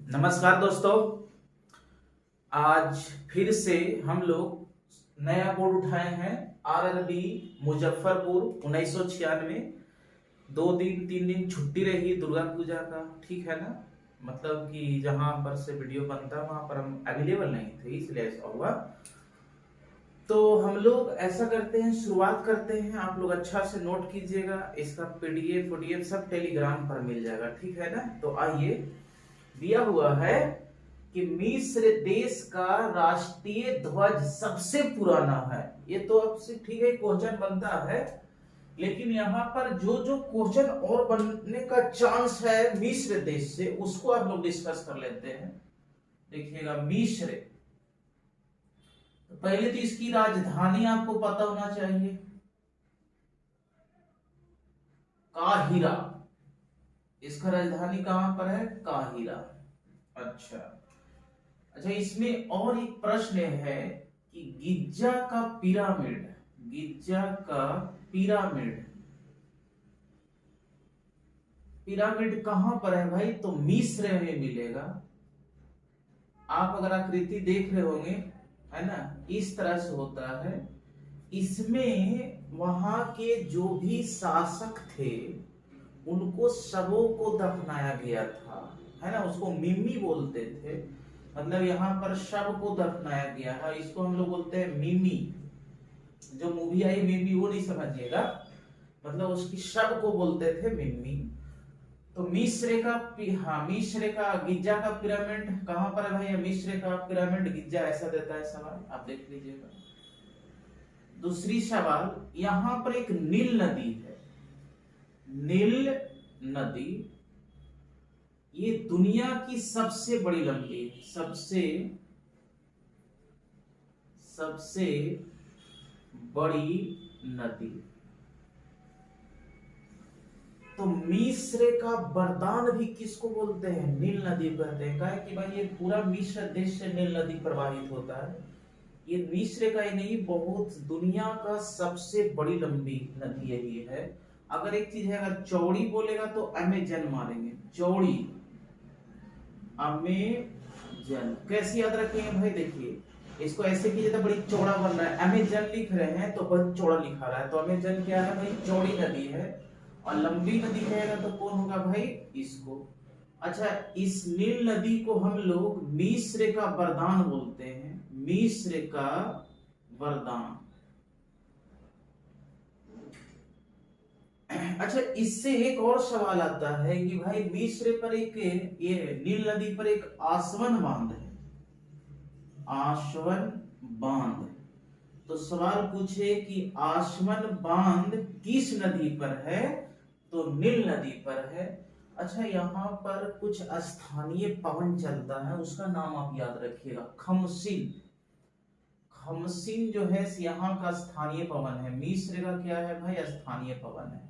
नमस्कार दोस्तों। आज फिर से हम लोग नया बोर्ड उठाए हैं। आरआरबी मुजफ्फरपुर 1996। 2 दिन 3 दिन छुट्टी रही दुर्गा पूजा का, ठीक है ना। मतलब कि जहां पर से वीडियो बनता वहां पर हम अवेलेबल नहीं थे, इसलिए ऐसा हुआ। तो हम लोग ऐसा करते हैं, शुरुआत करते हैं। आप लोग अच्छा से नोट कीजिएगा, इसका पीडीएफ सब टेलीग्राम पर मिल जाएगा, ठीक है ना। तो आइए, दिया हुआ है कि मिस्र देश का राष्ट्रीय ध्वज सबसे पुराना है। ये तो अब से ठीक है, क्वेश्चन बनता है, लेकिन यहाँ पर जो जो क्वेश्चन और बनने का चांस है मिस्र देश से, उसको आप लोग डिस्कस कर लेते हैं। देखिएगा, मिस्र, तो पहले तो इसकी राजधानी आपको पता होना चाहिए, काहिरा। इसका राजधानी कहां पर है? काहिरा। अच्छा अच्छा, इसमें और एक प्रश्न है कि गिजा का पिरामिड, गिजा का पिरामिड पिरामिड कहां पर है भाई? तो मिस्र में मिलेगा। आप अगर आकृति देख रहे होंगे, है ना, इस तरह से होता है। इसमें वहां के जो भी शासक थे उनको सबों को दफनाया गया था, है ना। उसको मिमी बोलते थे। मतलब यहाँ पर शव को दफनाया गया है, इसको हम लोग बोलते हैं मिमी। जो मूवी आई मिमी वो नहीं समझिएगा, मतलब उसकी शव को बोलते थे मिमी। तो मिस्र का हाँ, मिस्र का गिजा का पिरामिड कहां पर है भाई? मिस्र का पिरामिड गिजा, ऐसा देता है सवाल, आप देख लीजिएगा। दूसरी सवाल, यहां पर एक नील नदी है, नील नदी, ये दुनिया की सबसे बड़ी लंबी, सबसे बड़ी नदी। तो मिस्र का वरदान भी किसको बोलते हैं? नील नदी कहते हैं। कहा कि भाई ये पूरा मिस्र देश से नील नदी प्रवाहित होता है। ये मिस्र का ही नहीं, बहुत दुनिया का सबसे बड़ी लंबी नदी यही है। अगर एक चीज है, अगर चौड़ी बोलेगा तो अमेजन मारेंगे, चौड़ी अमेजन। कैसे याद रखेंगे भाई? देखिए, इसको ऐसे कीजिए तो बड़ी चौड़ा बन रहा है, अमेजन लिख रहे हैं तो बहुत चौड़ा लिखा रहा है। तो अमेजन क्या है भाई? चौड़ी नदी है। और लंबी नदी कहेगा तो कौन होगा भाई? इसको। अच्छा, इस नील नदी को हम लोग मिस्र का वरदान बोलते हैं, मिस्र का वरदान। अच्छा, इससे एक और सवाल आता है कि भाई मिस्र पर एक, ये नील नदी पर एक आसवन बांध है, आसवन बांध। तो सवाल पूछे कि आसवन बांध किस नदी पर है? तो नील नदी पर है। अच्छा, यहाँ पर कुछ स्थानीय पवन चलता है, उसका नाम आप याद रखिएगा, खमसिन। खमसिन जो है यहाँ का स्थानीय पवन है। मिस्र का क्या है भाई? स्थानीय पवन है।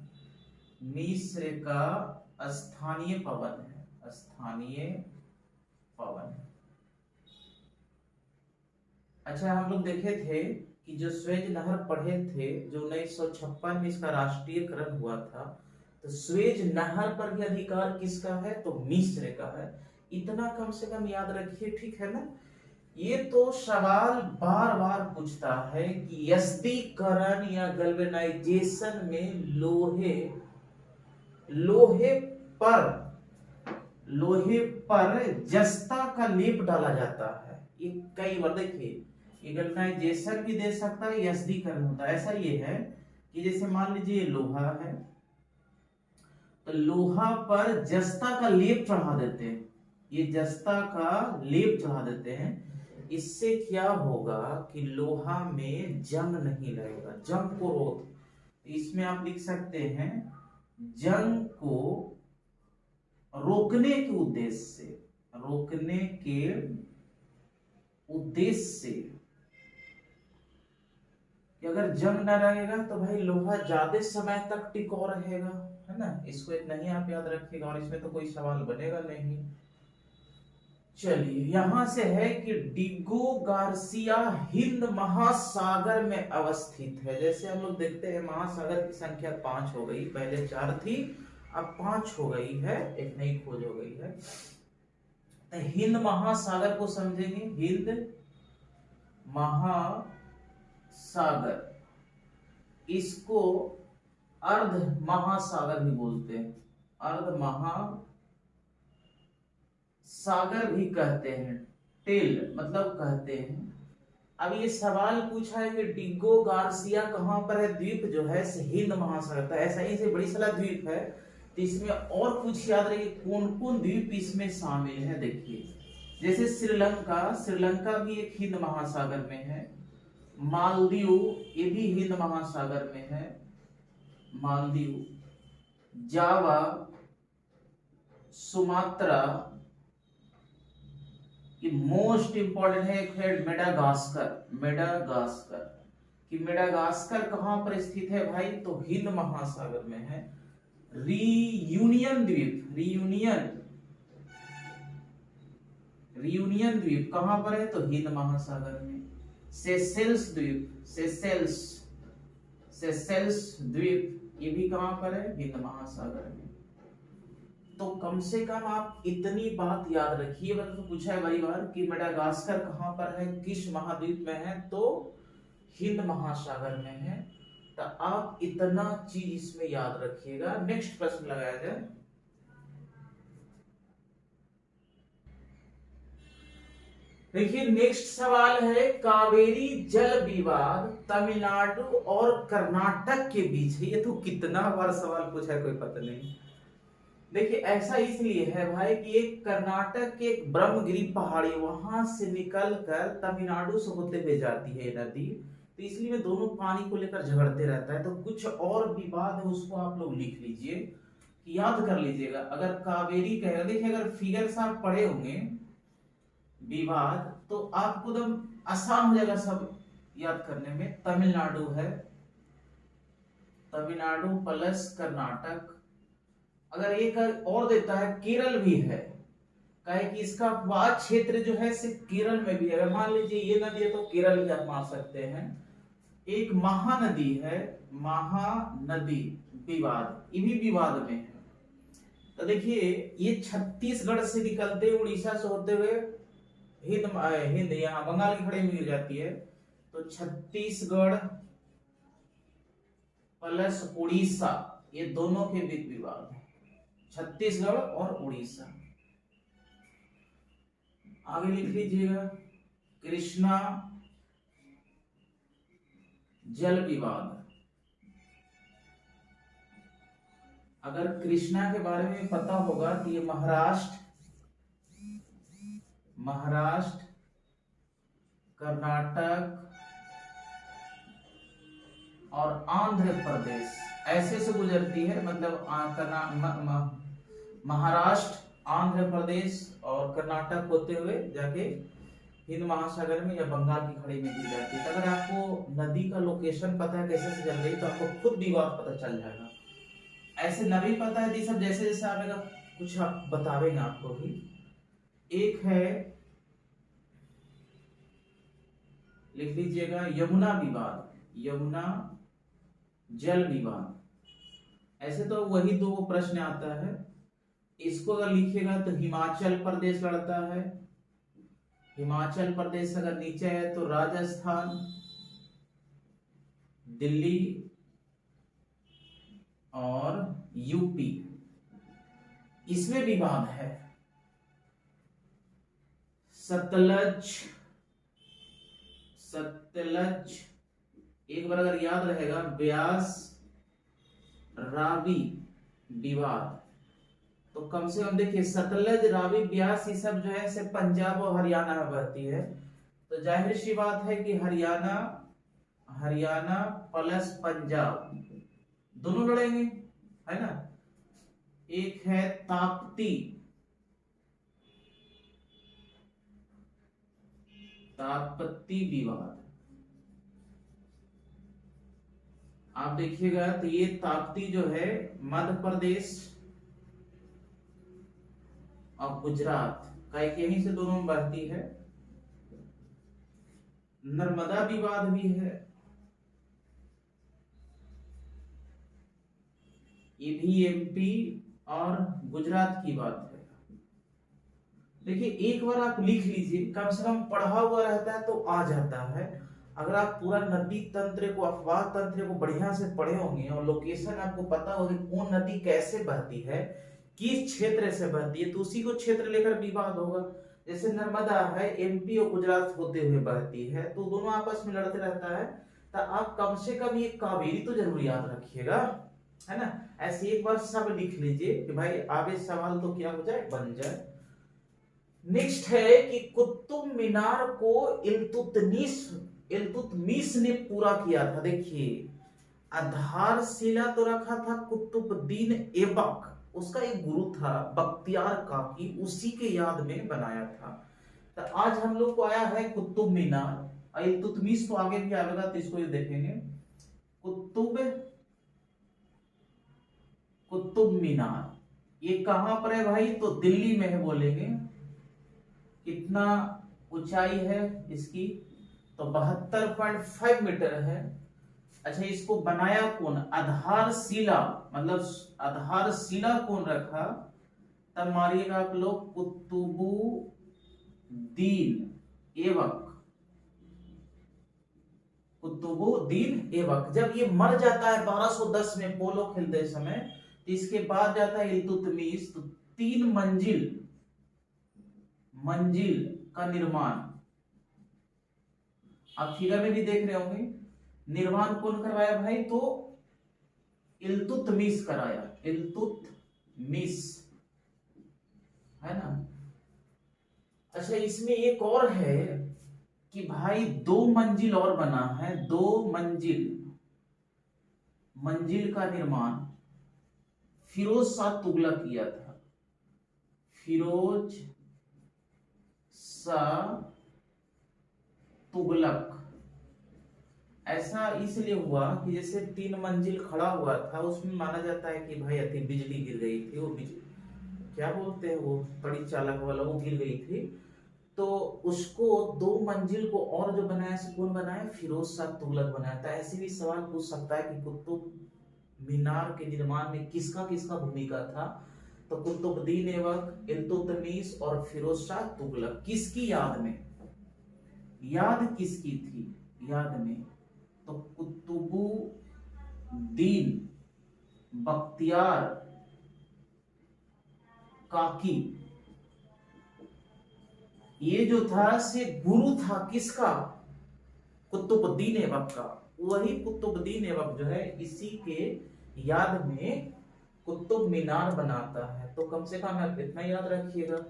मिस्र का स्थानीय पवन है, स्थानीय पवन। अच्छा, हम लोग देखे थे कि जो स्वेज नहर पढ़े थे, जो 1956 में इसका राष्ट्रीयकरण हुआ था, तो स्वेज नहर पर भी अधिकार किसका है? तो मिस्र का है। इतना कम से कम याद रखिए, ठीक है ना। ये तो सवाल बार बार पूछता है कि यस्दीकरण या गैल्वेनाइजेशन में लोहे पर लोहे पर जस्ता का लेप डाला जाता है। ये कई बार देखिए, ये गैल्वेनाइजेशन भी दे सकता है, यस्दीकरण होता है। ऐसा ये है कि जैसे मान लीजिए लोहा है, तो लोहा पर जस्ता का लेप चढ़ा देते हैं, ये जस्ता का लेप चढ़ा देते हैं। इससे क्या होगा कि लोहा में जंग नहीं लगेगा, जंग को रोक। इसमें आप लिख सकते हैं जंग को रोकने के उद्देश्य से, रोकने के उद्देश्य से कि अगर जंग ना रहेगा तो भाई लोहा ज्यादा समय तक टिकाऊ रहेगा, है ना। इसको इतना ही आप याद रखिएगा, और इसमें तो कोई सवाल बनेगा नहीं। चलिए, यहां से है कि डिगो गार्सिया हिंद महासागर में अवस्थित है। जैसे हम लोग देखते हैं महासागर की संख्या 5 हो गई, पहले 4 थी, अब 5 हो गई है, एक नई खोज हो गई है। तो हिंद महासागर को समझेंगे, हिंद महासागर, इसको अर्ध महासागर भी बोलते हैं, अर्ध महासागर भी कहते हैं, टेल मतलब कहते हैं। अब ये सवाल पूछा है कि डिगो गार्सिया कहां पर है, द्वीप जो है हिंद महासागर, तो ऐसा ही से बड़ी सला द्वीप है। तो इसमें और कुछ याद रखिए कौन कौन द्वीप इसमें शामिल है। देखिए जैसे श्रीलंका, श्रीलंका भी एक हिंद महासागर में है। मालदीव ये भी हिंद महासागर में है, मालदीव। जावा, सुमात्रा, ये मोस्ट इंपॉर्टेंट है। एक है मेडागास्कर, मेडागास्कर कि मेडागास्कर कहां पर स्थित है भाई, तो हिंद महासागर में है। रियूनियन द्वीप, रियूनियन द्वीप कहां पर है, तो हिंद महासागर में। सेशेल्स द्वीप, सेशेल्स द्वीप ये भी कहां पर है, हिंद महासागर में। तो कम से कम आप इतनी बात याद रखिए। मतलब तो पूछा है बारी बार कि मेडागास्कर कहां पर है, किस महाद्वीप में है, तो हिंद महासागर में है। तो आप इतना चीज इसमें याद रखिएगा। नेक्स्ट प्रश्न लगाया जाए। देखिए नेक्स्ट सवाल है, कावेरी जल विवाद तमिलनाडु और कर्नाटक के बीच है। ये तो कितना बार सवाल पूछा है कोई पता नहीं। देखिए ऐसा इसलिए है भाई कि एक कर्नाटक के एक ब्रह्मगिरी पहाड़ी वहां से निकल कर तमिलनाडु से होते हुए जाती है नदी, तो इसलिए में दोनों पानी को लेकर झगड़ते रहता है। तो कुछ और विवाद है उसको आप लोग लिख लीजिए, याद कर लीजिएगा। अगर कावेरी कहेगा, देखिए अगर फिगर्स आप पढ़े होंगे विवाद तो आपको एकदम आसान हो जाएगा सब याद करने में। तमिलनाडु है, तमिलनाडु प्लस कर्नाटक। अगर एक और देता है केरल भी है, कहे कि इसका वाद क्षेत्र जो है सिर्फ केरल में भी है। अगर मान लीजिए ये नदी है तो केरल भी आप मान सकते हैं। एक महानदी है, महानदी विवाद, ये भी विवाद में है। तो देखिए ये छत्तीसगढ़ से निकलते उड़ीसा से होते हुए हिंद यहाँ बंगाल की खाड़ी में गिर जाती है। तो छत्तीसगढ़ प्लस उड़ीसा ये दोनों के बीच विवाद है, छत्तीसगढ़ और उड़ीसा। आगे लिख लीजिएगा कृष्णा जल विवाद। अगर कृष्णा के बारे में पता होगा तो ये महाराष्ट्र, कर्नाटक और आंध्र प्रदेश ऐसे से गुजरती है। मतलब महाराष्ट्र, आंध्र प्रदेश और कर्नाटक होते हुए जाके हिंद महासागर में या बंगाल की खाड़ी में गिर जाती है। तो अगर आपको नदी का लोकेशन पता है कैसे से चल रही, तो आपको खुद विवाद पता चल जाएगा। ऐसे नहीं पता है तो सब जैसे जैसे आएगा कुछ आप बतावेंगे आपको भी। एक है लिख लीजिएगा यमुना विवाद, यमुना जल विवाद। ऐसे तो वही दो प्रश्न आता है। इसको अगर लिखिएगा तो हिमाचल प्रदेश लड़ता है, हिमाचल प्रदेश अगर नीचे है तो राजस्थान, दिल्ली और यूपी, इसमें विवाद है। सतलज, सतलज एक बार अगर याद रहेगा, ब्यास रावी विवाद। तो कम से कम देखिए सतलज, रावी, ब्यास ये सब जो है सिर्फ पंजाब और हरियाणा में बहती है। तो जाहिर सी बात है कि हरियाणा प्लस पंजाब दोनों लड़ेंगे, है ना। एक है ताप्ती, ताप्ती विवाद। आप देखिएगा तो ये ताप्ती जो है मध्य प्रदेश और गुजरात का एक यहीं से दोनों में बहती है। नर्मदा विवाद भी है, ये भी एमपी और गुजरात की बात है। देखिए एक बार आप लिख लीजिए, कम से कम पढ़ा हुआ रहता है तो आ जाता है। अगर आप पूरा नदी तंत्र को, अफवाह तंत्र को बढ़िया से पढ़े होंगे और लोकेशन आपको पता होगी कौन नदी कैसे बहती है, किस क्षेत्र से बहती है, तो उसी को क्षेत्र लेकर विवाद होगा। जैसे नर्मदा है, एमपी और गुजरात होते हुए बहती है, तो दोनों आपस में लड़ते रहता है। तो आप कम से कम ये कावेरी तो जरूर याद रखिएगा, है ना। ऐसे एक बार सब लिख लीजिए कि भाई आगे सवाल तो क्या हो जाए, बन जाए। नेक्स्ट है कि कुतुब मीनार को इल्तुतमिश ने पूरा किया था। देखिए आधारशिला तो रखा था कुतुबुद्दीन ऐबक, उसका एक गुरु था बख्तियार काकी, उसी के याद में बनाया था। तो आज हम लोग को आया है कुतुब मीनार। इल्तुतमिश तो आगे भी आएगा, तो इसको देखेंगे। कुतुब मीनार ये कहां पर है भाई, तो दिल्ली में है। बोलेंगे कितना ऊंचाई है इसकी, तो 72.5 मीटर है। अच्छा इसको बनाया कौन, आधारशिला, मतलब आधारशिला कौन रखा, तब मारिएगा आप लोग कुतुबुद्दीन ऐबक। कुतुबुद्दीन ऐबक जब ये मर जाता है 1210 में पोलो खेलते समय, तो इसके बाद जाता है इल्तुतमिश, तो 3 मंजिल का निर्माण, आप फिगर में भी देख रहे होंगे। निर्माण कौन करवाया भाई, तो इल्तुतमिश कराया, इल्तुतमिश, है ना। अच्छा इसमें एक और है कि भाई 2 मंजिल और बना है, 2 मंजिल का निर्माण फिरोज शाह तुगलक किया था। फिरोज शाह तुगलक। ऐसा इसलिए हुआ कि जैसे 3 मंजिल खड़ा हुआ था, उसमें माना जाता है कि भाई अति बिजली गिर गई थी, वो बिजली क्या बोलते हैं वो बड़ी चालक वाला, वो गिर गई थी। तो उसको 2 मंजिल को और जो बनाया, कौन बनाया, फिरोज शाह तुगलक बनाया था। ऐसे भी सवाल पूछ सकता है कि कुतुब मीनार के निर्माण में किसका किसका भूमिका था, तो कुतुबुद्दीन ऐबक, इल्तुतमिश और फिरोज शाह तुगलक। किसकी याद में, याद किसकी थी, याद में, तो कुतुबुद्दीन बख्तियार काकी। ये जो था से गुरु था किसका, कुतुबुद्दीन ऐबक का। वही कुतुबुद्दीन ऐबक जो है इसी के याद में कुतुब मीनार बनाता है। तो कम से कम आप इतना याद रखिएगा।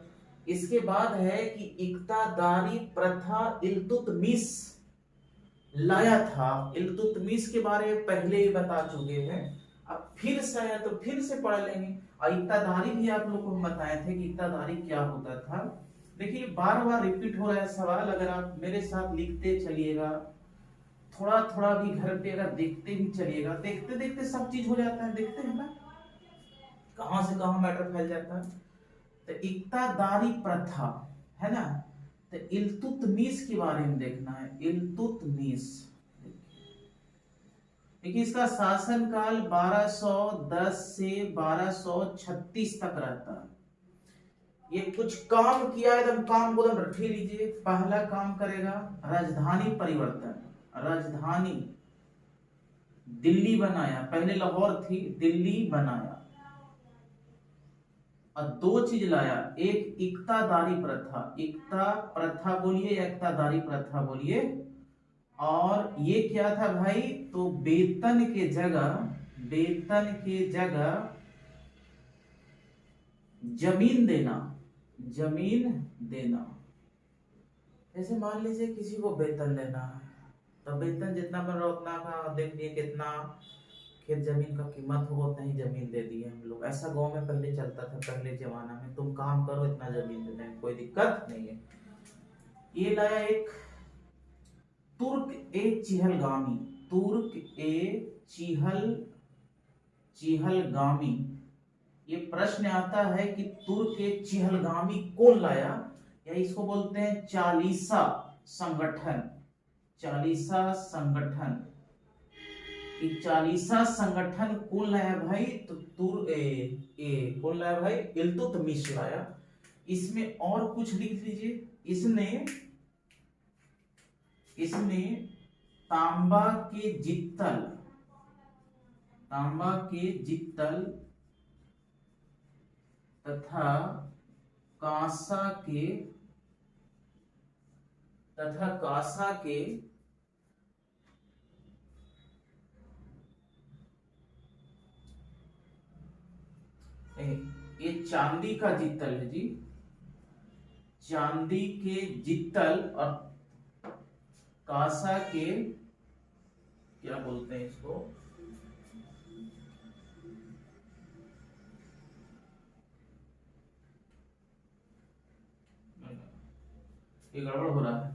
इसके बाद है कि इक्तादारी प्रथा इल्तुतमिश लाया था। इल्तुतमिश के बारे में पहले ही बता चुके हैं, अब फिर से आया तो फिर से पढ़ लेंगे। और इक्तादारी भी आप लोग को हम बताए थे कि इक्तादारी क्या होता था। देखिए बार बार रिपीट हो रहा है सवाल, अगर आप मेरे साथ लिखते चलिएगा, थोड़ा थोड़ा भी घर पे अगर देखते भी चलिएगा, देखते देखते सब चीज हो जाता है। देखते हैं ना कहां से कहां मैटर फैल जाता है। तो इक्तादारी प्रथा है ना, तो इल्तुतमिश के बारे में देखना है। इल्तुतमिश देखिए इसका शासनकाल 1210 से 1236 तक रहता है। ये कुछ काम किया, एकदम काम को एकदम रख लीजिए। पहला काम करेगा राजधानी परिवर्तन, राजधानी दिल्ली बनाया, पहले लाहौर थी, दिल्ली बनाया। और 2 चीज लाया, एक इक्तादारी प्रथा, इक्ता प्रथा बोलिए या इक्तादारी प्रथा बोलिए। और ये क्या था भाई, तो वेतन के जगह जमीन देना। जैसे मान लीजिए किसी को वेतन देना है, तो वेतन जितना बन रहा उतना का देख लिए, कितना खेत जमीन का कीमत होगा उतना ही जमीन दे दी है हम लोग। ऐसा गांव में पहले चलता था, पहले जमाना में, तुम काम करो इतना जमीन दे देंगे, कोई दिक्कत नहीं है। ये लाया एक तुर्क ए चिहलगामी। ये प्रश्न आता है कि तुर्क ए चिहलगामी कौन लाया, या इसको बोलते हैं चालीसा संगठन। चालीसा संगठन कौन लाया भाई, तो कौन लाया भाई, इल्तुतमिश लाया। इसमें और कुछ लिख लीजिए। इसने तांबा के जित्तल तथा कांसा के ये चांदी का जित्तल है जी, चांदी के जित्तल और कांसा के क्या बोलते हैं इसको, ये गड़बड़ हो रहा है,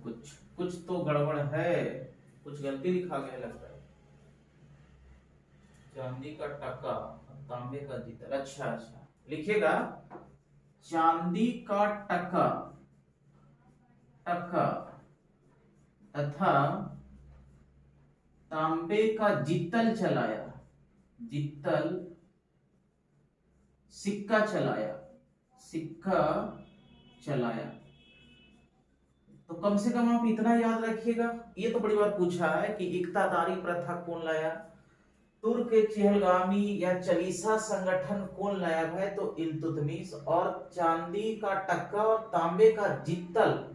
कुछ तो गड़बड़ है, कुछ गलती लिखा गया लगता है। चांदी का टका, तांबे का जित्तल, अच्छा लिखेगा चांदी का टका तथा तांबे का जित्तल सिक्का चलाया। तो कम से कम आप इतना याद रखिएगा। ये तो बड़ी बार पूछा है कि इक्तादारी प्रथा कौन लाया, तुर्क चहलगामी या चलीसा संगठन कौन लाया है, तो इल्तुतमिश। और चांदी का टक्का और तांबे का जित्तल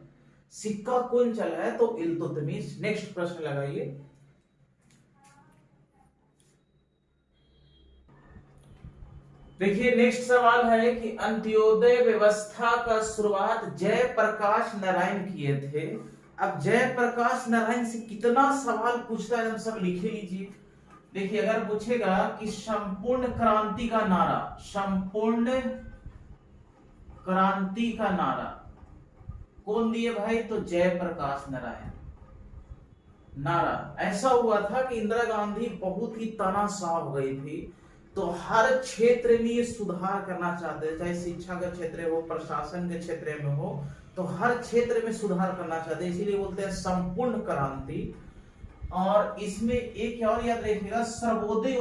सिक्का कौन चलाया, तो इल्तुतमिश। नेक्स्ट प्रश्न लगाइए। देखिए नेक्स्ट सवाल है कि अंत्योदय व्यवस्था का शुरुआत जयप्रकाश नारायण किए थे। अब जयप्रकाश नारायण से कितना सवाल पूछता है, हम सब लिखे लीजिए। देखिए अगर पूछेगा कि संपूर्ण क्रांति का नारा कौन दिए भाई, तो जयप्रकाश नारायण। नारा ऐसा हुआ था कि इंदिरा गांधी बहुत ही तानाशाह हो गई थी, तो हर क्षेत्र में ये सुधार करना चाहते थे, चाहे शिक्षा का क्षेत्र हो, प्रशासन के क्षेत्र में हो, तो हर क्षेत्र में सुधार करना चाहते हैं, इसीलिए बोलते हैं संपूर्ण क्रांति। और इसमें एक और याद रखिएगा, सर्वोदय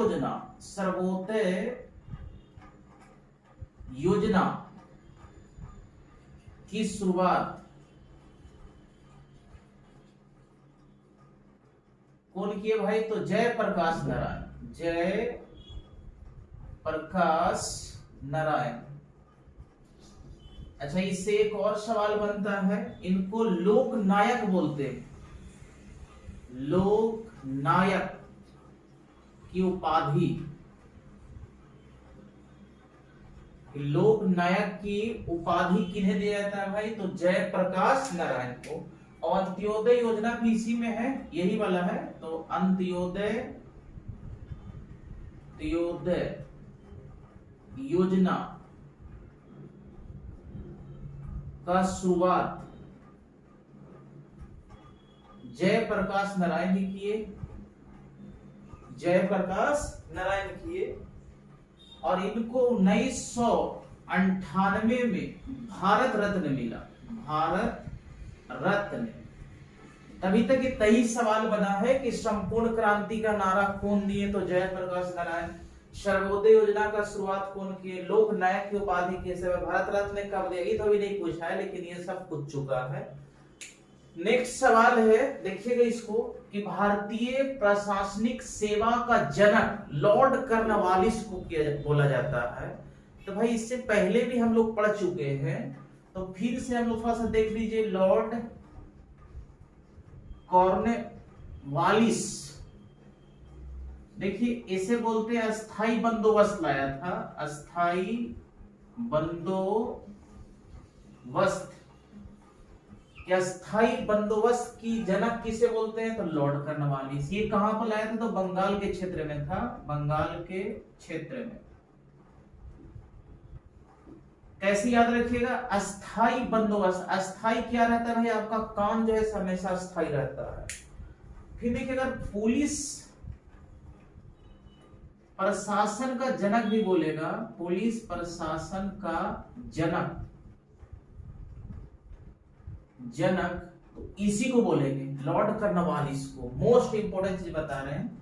योजना की शुरुआत कौन किए भाई, तो जयप्रकाश नारायण। अच्छा इससे एक और सवाल बनता है, इनको लोकनायक बोलते हैं, लोकनायक की उपाधि, लोकनायक की उपाधि किन्हें दिया जाता है भाई, तो जयप्रकाश नारायण को। और अंत्योदय योजना भी इसी में है, यही वाला है, तो अंत्योदय योजना का शुरुआत जयप्रकाश नारायण ही किए। और इनको 1998 में भारत रत्न मिला, तभी तक ये 23 सवाल बना है कि संपूर्ण क्रांति का नारा कौन दिए, तो जयप्रकाश नारायण। सर्वोदय योजना का शुरुआत कौन किए, लोकनायक की उपाधि कैसे, भारत रत्न कब दिया, ये तो अभी नहीं पूछा है, लेकिन ये सब पूछ चुका है। नेक्स्ट सवाल है, देखिएगा इसको, कि भारतीय प्रशासनिक सेवा का जनक लॉर्ड कॉर्नवालिस को बोला जाता है। तो भाई इससे पहले भी हम लोग पढ़ चुके हैं, तो फिर से हम लोग थोड़ा सा देख लीजिए। लॉर्ड कॉर्नवालिस, देखिए इसे बोलते हैं अस्थाई बंदोबस्त लाया था, अस्थाई बंदोबस्त। क्या अस्थाई बंदोबस्त की जनक किसे बोलते हैं, तो लॉर्ड कॉर्नवालिस। ये कहां पर लाया था, तो बंगाल के क्षेत्र में था, बंगाल के क्षेत्र में। कैसे याद रखिएगा, अस्थाई बंदोबस्त। अस्थाई क्या रहता है भाई, आपका काम जो है हमेशा अस्थाई रहता है। फिर देखिए अगर पुलिस प्रशासन का जनक भी बोलेगा, पुलिस प्रशासन का जनक, तो इसी को बोलेंगे, लॉर्ड कॉर्नवालिस को। मोस्ट इंपोर्टेंट चीज बता रहे हैं।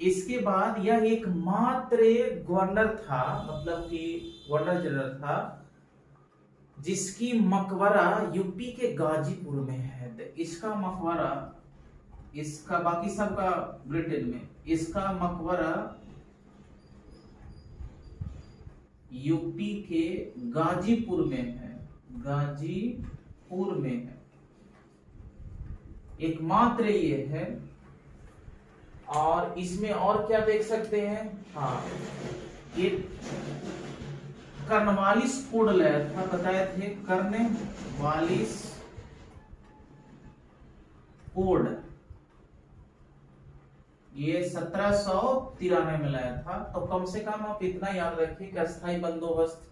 इसके बाद यह एकमात्र गवर्नर था, मतलब कि गवर्नर जनरल था जिसकी मकबरा यूपी के गाजीपुर में है। इसका मकबरा, इसका बाकी सबका ब्रिटेन में, इसका मकबरा यूपी के गाजीपुर में है, गाजीपुर में है, एकमात्र ये है। और इसमें और क्या देख सकते हैं, हाँ ये कर्नवालिस कोड लाया था, बताए थे कर्नवालिस कोड, ये 1793 में लाया था। तो कम से कम आप इतना याद रखिए कि अस्थायी बंदोबस्त,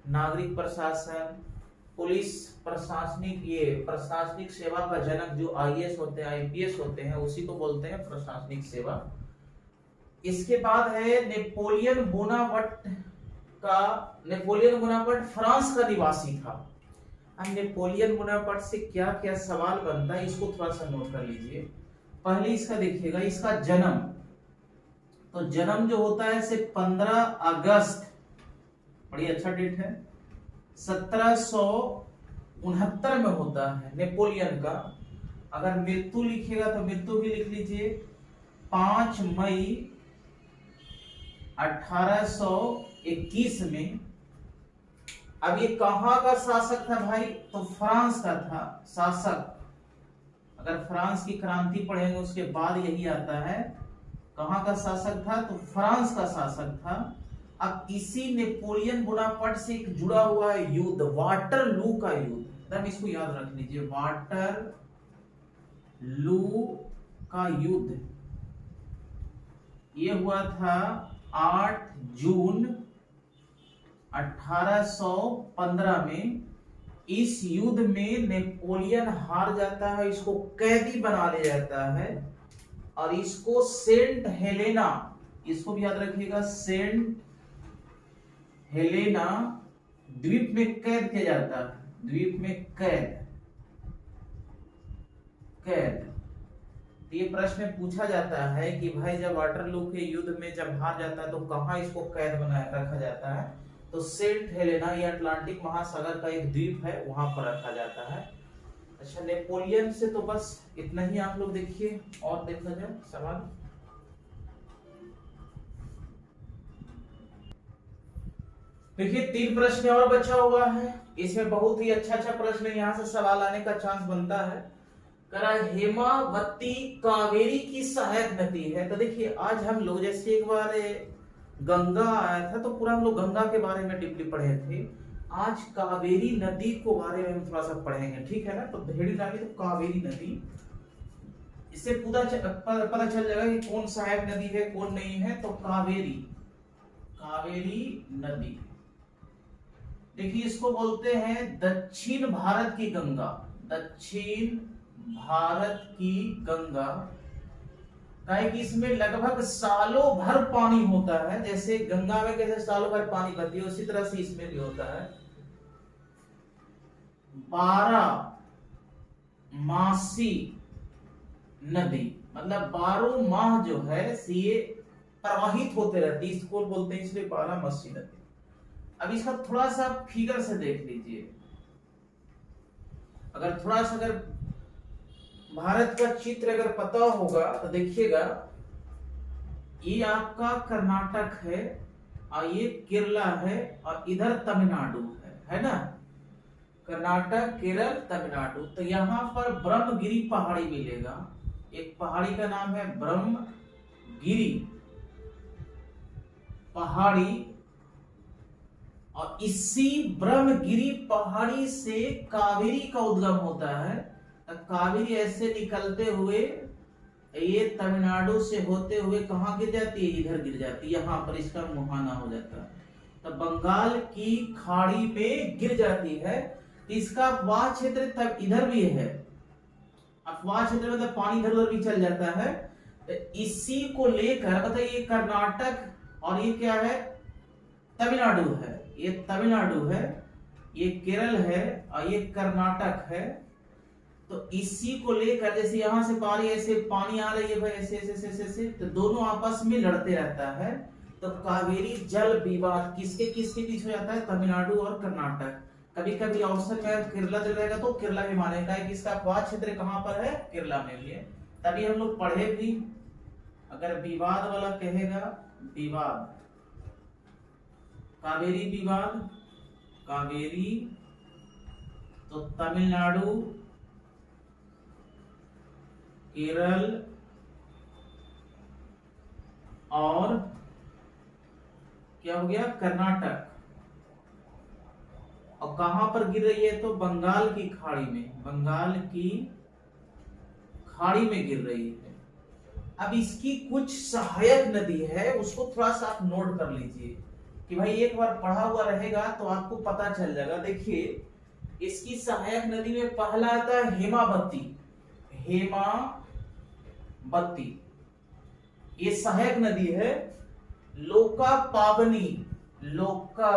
नागरिक प्रशासन, पुलिस प्रशासनिक, ये प्रशासनिक सेवा का जनक जो आईएएस होते हैं, आईपीएस होते हैं, उसी को बोलते हैं प्रशासनिक सेवा। इसके बाद है नेपोलियन बोनापार्ट का, नेपोलियन बोनापार्ट फ्रांस का निवासी था। अब नेपोलियन बोनापार्ट से क्या क्या सवाल बनता है इसको थोड़ा सा नोट कर लीजिए। पहले इसका देखिएगा, इसका जन्म, तो जन्म जो होता है से 15 अगस्त, बड़ी अच्छा डेट है, 1769 में होता है नेपोलियन का। अगर मृत्यु लिखिएगा तो मृत्यु भी लिख लीजिए 5 मई 1821 में। अब ये कहां का शासक था भाई, तो फ्रांस का था शासक। अगर फ्रांस की क्रांति पढ़ेंगे उसके बाद यही आता है, कहां का शासक था, तो फ्रांस का शासक था। अब इसी नेपोलियन बोनापार्ट से एक जुड़ा हुआ है युद्ध, वाटरलू का युद्ध, एकदम इसको याद रख लीजिए, वाटरलू का युद्ध। ये हुआ था 8 जून 1815 में। इस युद्ध में नेपोलियन हार जाता है, इसको कैदी बना लिया जाता है और इसको सेंट हेलेना, इसको भी याद रखिएगा, सेंट हेलेना द्वीप में कैद किया जाता है, द्वीप में कैद। ये प्रश्न पूछा जाता है कि भाई जब वाटरलू के युद्ध में जब हार जाता है तो कहां इसको कैद बनाया रखा जाता है, तो सेंट हेलेना, ये अटलांटिक महासागर का एक द्वीप है, वहां पर रखा जाता है। अच्छा, नेपोलियन से तो बस इतना ही आप लोग देखिए, और देखा जाए सवाल। देखिए 3 प्रश्न और बचा हुआ है, इसमें बहुत ही अच्छा प्रश्न यहाँ से सवाल आने का चांस बनता है। करा हेमावती कावेरी की सहायक नदी है। तो देखिए आज हम लोग, जैसे एक बार गंगा आया था तो पूरा हम लोग गंगा के बारे में डीपली पढ़े थे, आज कावेरी नदी को बारे में हम थोड़ा सा पढ़ेंगे, ठीक है ना। तो भेड़ी नामी तो कावेरी नदी, इससे पता चल जाएगा कि कौन सहायक नदी है कौन नहीं है। तो कावेरी नदी, देखिए इसको बोलते हैं दक्षिण भारत की गंगा, दक्षिण भारत की गंगा। काहे कि इसमें लगभग सालों भर पानी होता है, जैसे गंगा में कैसे सालों भर पानी बहती है उसी तरह से इसमें भी होता है। 12 मासी नदी, मतलब 12 माह जो है ये प्रवाहित होते रहती है, इसको बोलते हैं इसलिए 12 मासी नदी। अब इसका थोड़ा सा फिगर से देख लीजिए, अगर थोड़ा सा अगर भारत का चित्र अगर पता होगा तो देखिएगा, ये आपका कर्नाटक है और ये केरला है और इधर तमिलनाडु है ना, कर्नाटक केरल तमिलनाडु। तो यहाँ पर ब्रह्मगिरी पहाड़ी मिलेगा, एक पहाड़ी का नाम है ब्रह्मगिरी पहाड़ी, और इसी ब्रह्मगिरी पहाड़ी से कावेरी का उद्गम होता है। कावेरी ऐसे निकलते हुए ये तमिलनाडु से होते हुए कहाँ गिर जाती है, इधर गिर जाती है, यहाँ पर इसका मुहाना हो जाता है, तो बंगाल की खाड़ी में गिर जाती है। इसका अफवाह क्षेत्र तब इधर भी है, अफवाह क्षेत्र में तो पानी इधर उधर भी चल जाता है। तो इसी को लेकर बताइए कर्नाटक और ये क्या है, तमिलनाडु है, ये तमिलनाडु है, ये केरल है और ये कर्नाटक है। तो इसी को लेकर जैसे यहां से पानी ऐसे पानी आ रही है भाई, ऐसे ऐसे ऐसे ऐसे, तो दोनों आपस में लड़ते रहता है। तो कावेरी जल विवाद किसके किसके बीच हो जाता है, तमिलनाडु और कर्नाटक। कभी कभी ऑप्शन में केरला दे रहेगा तो केरला भी मानेगा कि इसका अपवाद क्षेत्र कहां पर है, केरला में भी है। तभी हम लोग पढ़े भी, अगर विवाद वाला कहेगा, विवाद, कावेरी विवाद, कावेरी, तो तमिलनाडु, केरल और क्या हो गया, कर्नाटक। और कहां पर गिर रही है, तो बंगाल की खाड़ी में, बंगाल की खाड़ी में गिर रही है। अब इसकी कुछ सहायक नदी है, उसको थोड़ा सा आप नोट कर लीजिए कि भाई एक बार पढ़ा हुआ रहेगा तो आपको पता चल जाएगा। देखिए इसकी सहायक नदी में पहला आता है हेमावती, हेमावती ये सहायक नदी है। लोका पावनी, लोका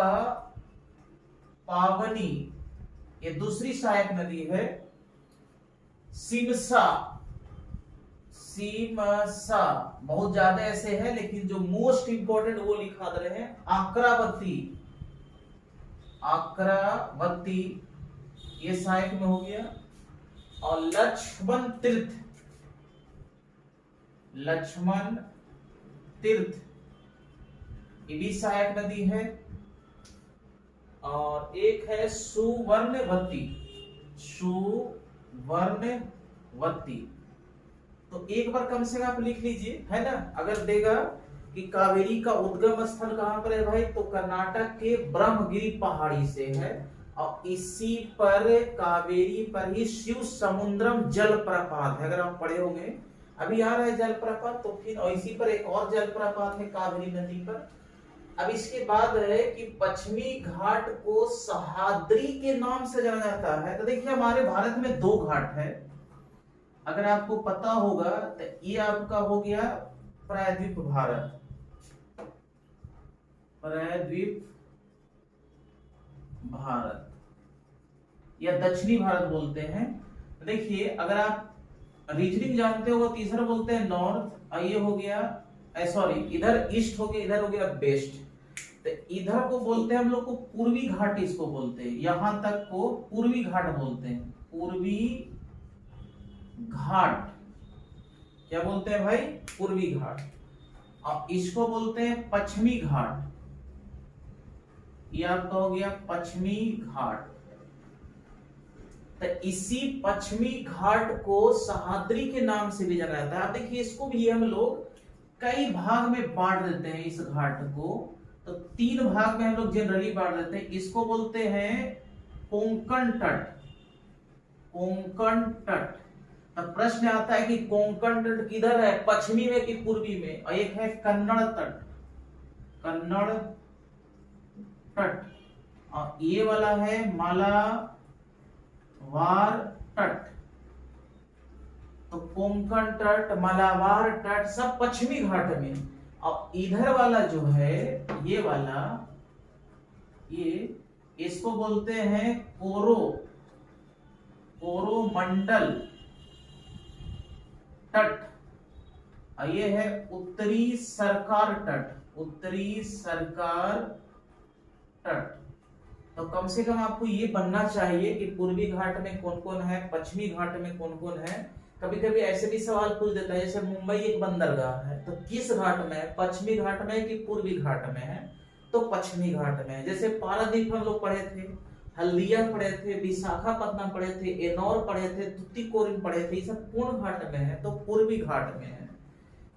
पावनी ये दूसरी सहायक नदी है। सिमसा, सिमसा बहुत ज्यादा ऐसे है, लेकिन जो मोस्ट इंपॉर्टेंट वो लिखा दे रहे हैं। आक्रावती, आक्रावती ये सहायक में हो गया। और लक्ष्मण तीर्थ, लक्ष्मण तीर्थ ये भी सहायक नदी है। और एक है सुवर्णवती, सुवर्णवती। तो एक बार कम से कम आप लिख लीजिए, है ना। अगर देगा कि कावेरी का उद्गम स्थल कहां पर है भाई, तो कर्नाटक के ब्रह्मगिरी पहाड़ी से है। और इसी पर कावेरी पर ही शिव समुद्रम जलप्रपात है, अगर आप पढ़े होंगे अभी आ रहा है जलप्रपात। तो फिर और इसी पर एक और जलप्रपात है कावेरी नदी पर। अब इसके बाद है कि पश्चिमी घाट को सह्याद्री के नाम से जाना जाता है। तो देखिए हमारे भारत में 2 घाट है, अगर आपको पता होगा तो ये आपका हो गया प्रायद्वीप भारत, प्रायद्वीप भारत या दक्षिणी भारत बोलते हैं। देखिए अगर आप रीजनिंग जानते हो, तीसरा बोलते हैं नॉर्थ, ये हो गया सॉरी इधर ईस्ट हो गया, इधर हो गया वेस्ट। तो इधर को बोलते हैं हम लोग को पूर्वी घाट, इसको बोलते हैं, यहां तक को पूर्वी घाट बोलते हैं, पूर्वी घाट। क्या बोलते हैं भाई, पूर्वी घाट। और इसको बोलते हैं पश्चिमी घाट, ये आपका हो गया पश्चिमी घाट। तो इसी पश्चिमी घाट को सह्याद्री के नाम से भी जाना जाता है। आप देखिए इसको भी हम लोग कई भाग में बांट देते हैं, इस घाट को तो 3 भाग में हम लोग जनरली बांट देते हैं। इसको बोलते हैं कोंकण तट, कोंकण तट। अब प्रश्न आता है कि कोंकण तट किधर है, पश्चिमी में कि पूर्वी में। और एक है कन्नड़ तट, कन्नड़ तट। और ये वाला है मालाबार तट। तो कोंकण तट, मालाबार तट सब पश्चिमी घाट में। और इधर वाला जो है ये वाला, ये इसको बोलते हैं कोरोमंडल तट। और ये है उत्तरी सरकार तट, उत्तरी सरकार तट। तो कम से कम आपको ये बनना चाहिए कि पूर्वी घाट में कौन कौन है, पश्चिमी घाट में कौन कौन है। कभी कभी ऐसे भी सवाल पूछ देता है, जैसे मुंबई एक बंदरगाह है, तो किस घाट में है, पश्चिमी घाट में कि पूर्वी घाट में है, तो पश्चिमी घाट में है। जैसे पारादीप हम लोग पढ़े थे, हल्दिया पढ़े थे, विशाखापत्तनम पढ़े थे, एनौर पढ़े थे, तुतीकोरिन पढ़े थे, ये सब पूर्ण घाट में है, तो पूर्वी घाट में है।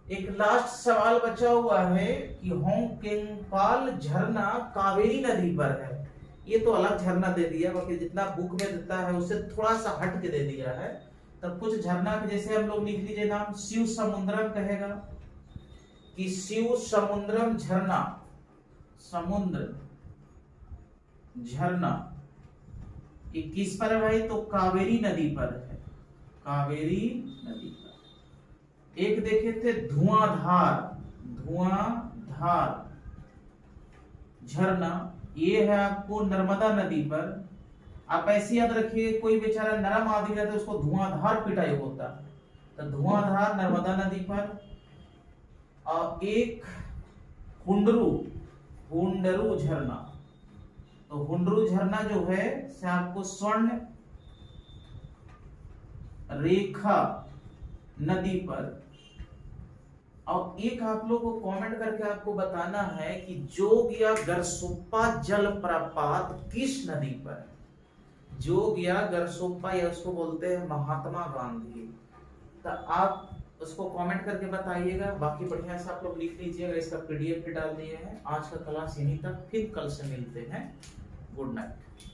एक लास्ट सवाल बचा हुआ है कि होंगकेंगपाल झरना कावेरी नदी पर है। ये तो अलग झरना दे दिया, बाकी जितना बुक में देता है उससे थोड़ा सा हट के दे दिया है। तब कुछ झरना के जैसे हम लोग लिख लीजिए नाम, शिव समुद्रम कहेगा कि शिव समुद्रम झरना, समुद्र झरना ये किस पर है भाई, तो कावेरी नदी पर है, कावेरी नदी पर। एक देखे थे धुआंधार, धुआंधार झरना, ये है आपको नर्मदा नदी पर। आप ऐसे याद रखिए, कोई बेचारा नरम आदमी रहता है उसको धुआंधार पिटाई होता, तो धुआंधार नर्मदा नदी पर। और एक हुंडरू, हुंडरू झरना, तो हुंडरू झरना जो है से आपको स्वर्ण रेखा नदी पर। और एक आप लोग को कमेंट करके आपको बताना है कि जोग या गरसोप्पा जलप्रपात किस नदी पर है। जोग या गरसोप्पा या उसको बोलते हैं महात्मा गांधी। तो आप उसको कमेंट करके बताइएगा। बाकी बढ़िया से आप लोग लिख लीजिएगा, इसका पीडीएफ भी डाल दिए हैं। आज का क्लास यहीं तक, फिर कल से मिलते हैं। Good night.